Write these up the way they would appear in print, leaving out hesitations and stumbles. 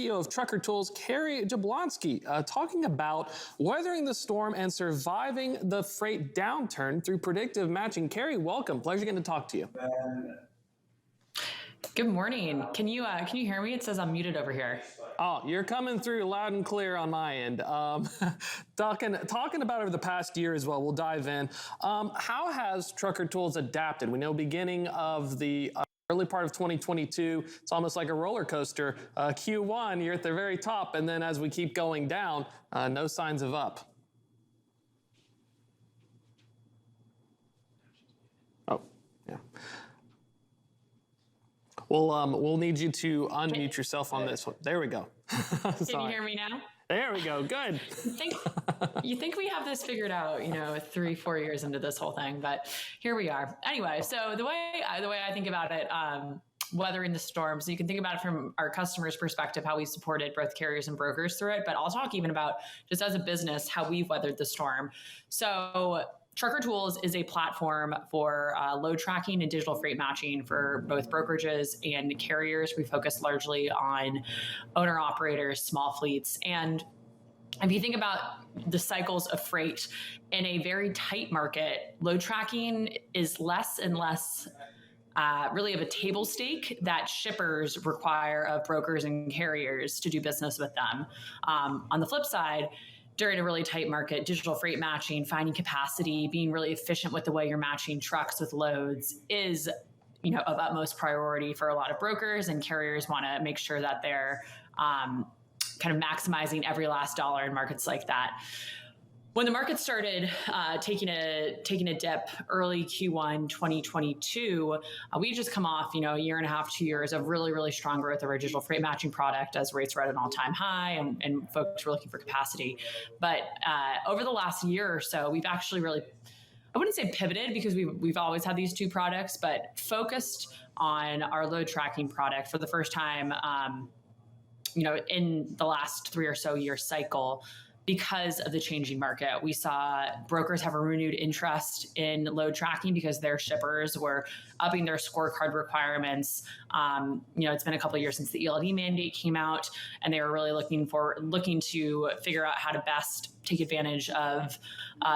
CEO of Trucker Tools, Kari Jablonski, talking about weathering the storm and surviving the freight downturn through predictive matching. Kari, welcome. Pleasure getting to talk to you. Good morning. Can you hear me? It says I'm muted over here. Oh, you're coming through loud and clear on my end. Talking about over the past year as well, we'll dive in. How has Trucker Tools adapted? We know beginning of the early part of 2022, it's almost like a roller coaster. Q1, you're at the very top, and then as we keep going down, no signs of up. Oh, yeah. We'll need you to unmute yourself on this one. There we go. Can you hear me now? There we go. Good. You think we have this figured out, 3-4 years into this whole thing, but here we are. Anyway, so the way I think about it, weathering the storm. So you can think about it from our customers' perspective, how we supported both carriers and brokers through it, but I'll talk even about just as a business, how we've weathered the storm. So Trucker Tools is a platform for load tracking and digital freight matching for both brokerages and carriers. We focus largely on owner-operators, small fleets. And if you think about the cycles of freight in a very tight market, load tracking is less and less really of a table stake that shippers require of brokers and carriers to do business with them. On the flip side, during a really tight market, digital freight matching, finding capacity, being really efficient with the way you're matching trucks with loads is, of utmost priority for a lot of brokers, and carriers want to make sure that they're kind of maximizing every last dollar in markets like that. When the market started taking a dip early Q1 2022, we just come off, a year and a half, 2 years of really, really strong growth of our digital freight matching product as rates were at an all-time high and folks were looking for capacity. But over the last year or so, we've actually really, I wouldn't say pivoted because we've always had these two products, but focused on our load tracking product for the first time, in the last 3 or so year cycle. Because of the changing market, we saw brokers have a renewed interest in load tracking because their shippers were upping their scorecard requirements. It's been a couple of years since the ELD mandate came out, and they were really looking to figure out how to best take advantage of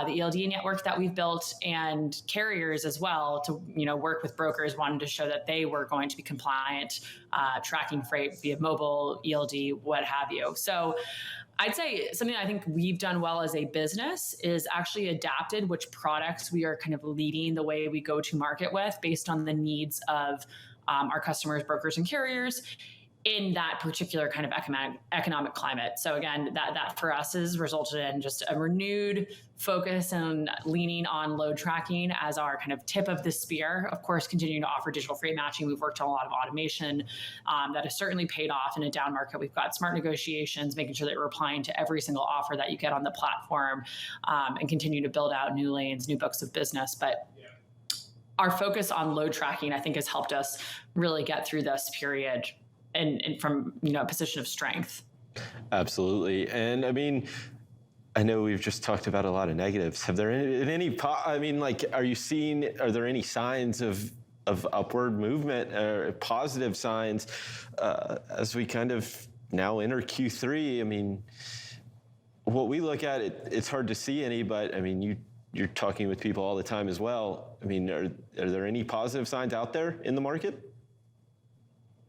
the ELD network that we've built, and carriers as well to work with brokers wanting to show that they were going to be compliant, tracking freight via mobile, ELD, what have you. So I'd say something I think we've done well as a business is actually adapted which products we are kind of leading the way we go to market with based on the needs of our customers, brokers, and carriers in that particular kind of economic climate. So again, that for us has resulted in just a renewed focus and leaning on load tracking as our kind of tip of the spear. Of course, continuing to offer digital freight matching. We've worked on a lot of automation that has certainly paid off in a down market. We've got smart negotiations, making sure that we're replying to every single offer that you get on the platform, and continue to build out new lanes, new books of business. But our focus on load tracking, I think, has helped us really get through this period and from a position of strength. Absolutely. And I mean, I know we've just talked about a lot of negatives. Have there been are there any signs of upward movement or positive signs as we kind of now enter Q3? I mean, what we look at, it's hard to see any, but I mean, you're talking with people all the time as well. I mean, are there any positive signs out there in the market?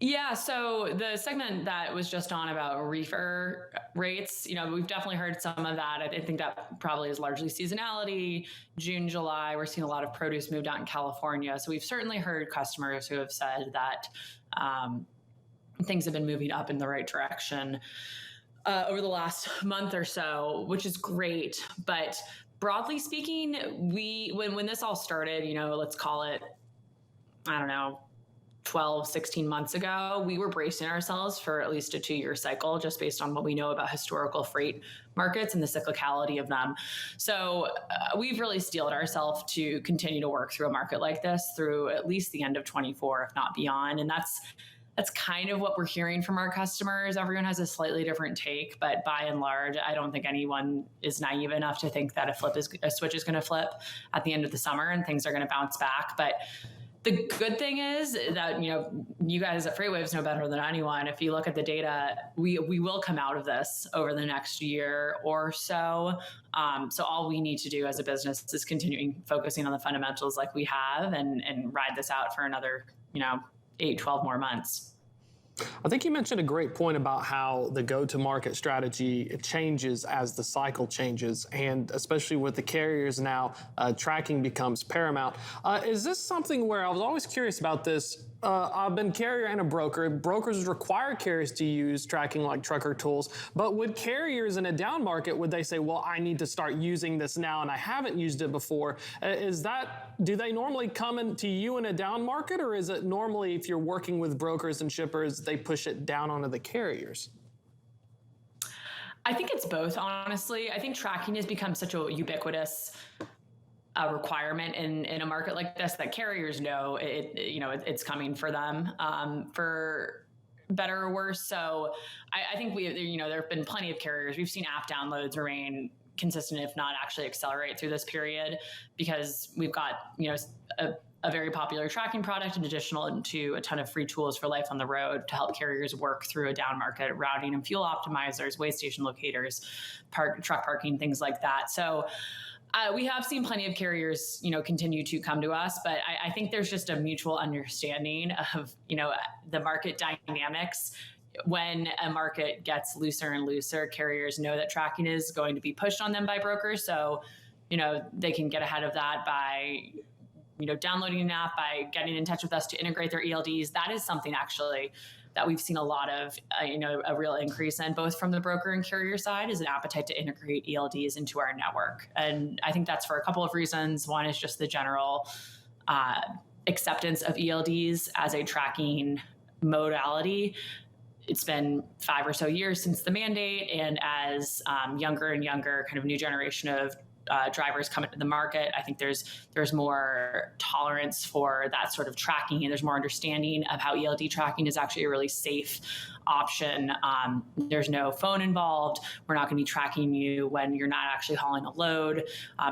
Yeah, so the segment that was just on about reefer rates, we've definitely heard some of that. I think that probably is largely seasonality. June, July, we're seeing a lot of produce moved out in California. So we've certainly heard customers who have said that things have been moving up in the right direction over the last month or so, which is great. But broadly speaking, when this all started, let's call it, 12, 16 months ago, we were bracing ourselves for at least a 2-year cycle just based on what we know about historical freight markets and the cyclicality of them. So we've really steeled ourselves to continue to work through a market like this through at least the end of 24, if not beyond. And that's kind of what we're hearing from our customers. Everyone has a slightly different take, but by and large, I don't think anyone is naive enough to think that a switch is going to flip at the end of the summer and things are going to bounce back. But The good thing is that, you guys at FreightWaves know better than anyone. If you look at the data, we will come out of this over the next year or so. So all we need to do as a business is continuing focusing on the fundamentals like we have and ride this out for another, 8, 12 more months. I think you mentioned a great point about how the go-to-market strategy changes as the cycle changes, and especially with the carriers now, tracking becomes paramount. Is this something where I was always curious about this? I've been carrier and a broker. Brokers require carriers to use tracking like trucker tools, but would carriers in a down market, would they say, well, I need to start using this now and I haven't used it before? Do they normally come into you in a down market, or is it normally if you're working with brokers and shippers, they push it down onto the carriers? I think it's both, honestly. I think tracking has become such a ubiquitous requirement in a market like this that carriers know it's coming for them, for better or worse. So I think there have been plenty of carriers. We've seen app downloads remain consistent, if not actually accelerate through this period, because we've got a very popular tracking product in addition to a ton of free tools for life on the road to help carriers work through a down market, routing and fuel optimizers, way station locators, truck parking, things like that. So we have seen plenty of carriers, continue to come to us, but I think there's just a mutual understanding of, the market dynamics. When a market gets looser and looser, carriers know that tracking is going to be pushed on them by brokers. So, they can get ahead of that by, downloading an app, by getting in touch with us to integrate their ELDs. That is something actually that we've seen a lot of, a real increase in, both from the broker and carrier side, is an appetite to integrate ELDs into our network. And I think that's for a couple of reasons. One is just the general acceptance of ELDs as a tracking modality. It's been 5 or so years since the mandate, and as younger and younger kind of new generation of drivers come into the market, I think there's more tolerance for that sort of tracking, and there's more understanding of how ELD tracking is actually a really safe option. There's no phone involved. We're not going to be tracking you when you're not actually hauling a load.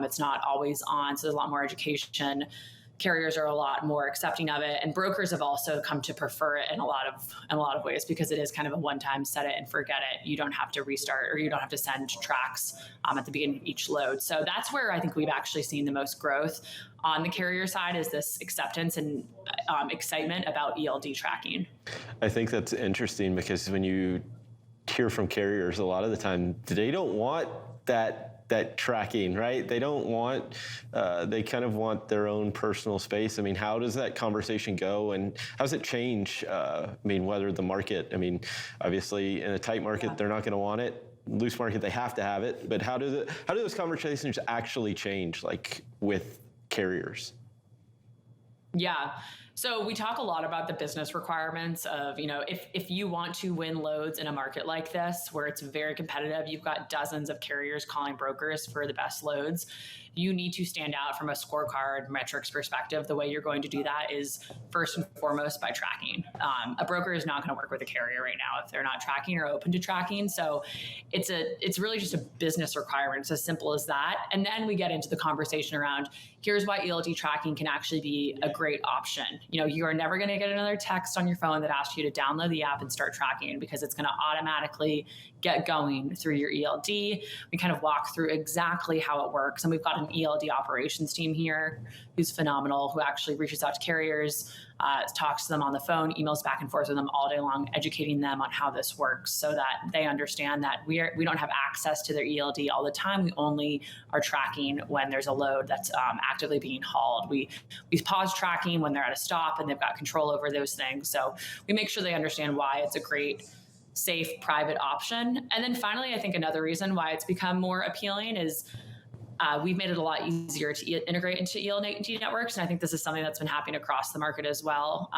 It's not always on, so there's a lot more education. Carriers are a lot more accepting of it, and brokers have also come to prefer it in a lot of ways, because it is kind of a one-time set it and forget it. You don't have to restart, or you don't have to send tracks at the beginning of each load. So that's where I think we've actually seen the most growth on the carrier side, is this acceptance and excitement about ELD tracking. I think that's interesting, because when you hear from carriers, a lot of the time they don't want that tracking, right? They don't want, they kind of want their own personal space. I mean, how does that conversation go, and how does it change? Whether the market, obviously in a tight market, they're not going to want it. Loose market, they have to have it. But how do those conversations actually change, like with carriers? Yeah. So we talk a lot about the business requirements of, if you want to win loads in a market like this, where it's very competitive, you've got dozens of carriers calling brokers for the best loads, you need to stand out from a scorecard metrics perspective. The way you're going to do that is first and foremost by tracking. A broker is not going to work with a carrier right now if they're not tracking or open to tracking. So it's really just a business requirement. It's as simple as that. And then we get into the conversation around, here's why ELD tracking can actually be a great option. You are never going to get another text on your phone that asks you to download the app and start tracking, because it's going to automatically get going through your ELD. We kind of walk through exactly how it works. And we've got an ELD operations team here who's phenomenal, who actually reaches out to carriers, talks to them on the phone, emails back and forth with them all day long, educating them on how this works, so that they understand that we don't have access to their ELD all the time. We only are tracking when there's a load that's actively being hauled. We pause tracking when they're at a stop, and they've got control over those things. So we make sure they understand why it's a great, safe, private option. And then finally, I think another reason why it's become more appealing is we've made it a lot easier to integrate into ELD networks. And I think this is something that's been happening across the market as well.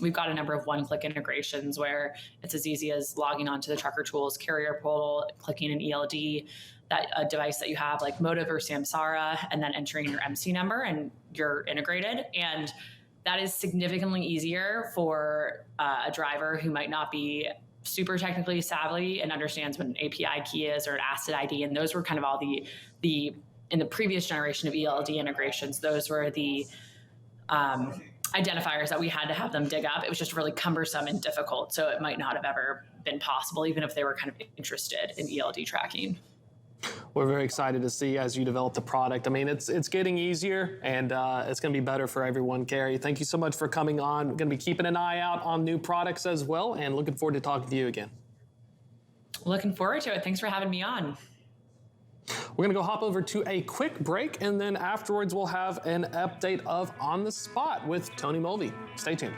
We've got a number of one-click integrations where it's as easy as logging onto the Trucker Tools carrier portal, clicking an ELD, that a device that you have like Motive or Samsara, and then entering your MC number, and you're integrated. And that is significantly easier for a driver who might not be super technically savvy and understands what an API key is or an asset ID. And those were kind of all the in the previous generation of ELD integrations, those were the identifiers that we had to have them dig up. It was just really cumbersome and difficult. So it might not have ever been possible, even if they were kind of interested in ELD tracking. We're very excited to see as you develop the product. I mean, it's getting easier, and it's going to be better for everyone. Kari, thank you so much for coming on. We're going to be keeping an eye out on new products as well, and looking forward to talking to you again. Looking forward to it. Thanks for having me on. We're going to go hop over to a quick break, and then afterwards we'll have an update of On the Spot with Tony Mulvey. Stay tuned.